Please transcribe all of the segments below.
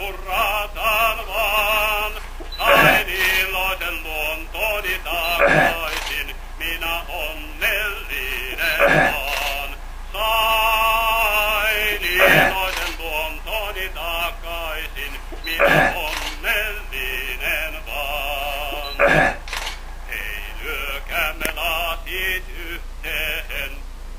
hurrataan vaan. Sain iloisen luontoni takaisin, minä onnellinen vaan. Sain iloisen luontoni takaisin, minä onnellinen vaan. Hei, lyökäämme lasit yhteen,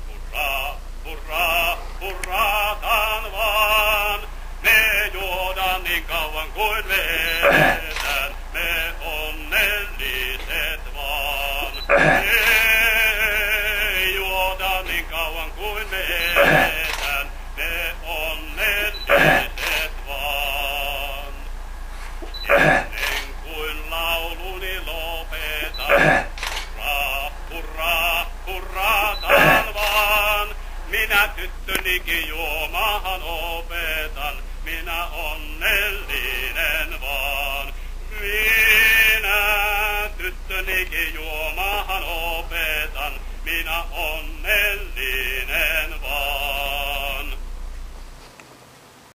hurraa, hurraa, hurrataan vaan. Me juodaan niin kauan kuin me eletään, me onnelliset vaan. Me juodaan niin kauan kuin me eletään, me onnelliset vaan. Ennen kuin lauluni lopetan, hurraa, hurraa, hurrataan vaan. Minä tyttönikin juomahan opetan, minä onnellinen vaan. Minä tyttönikin juomahan opetan, minä onnellinen.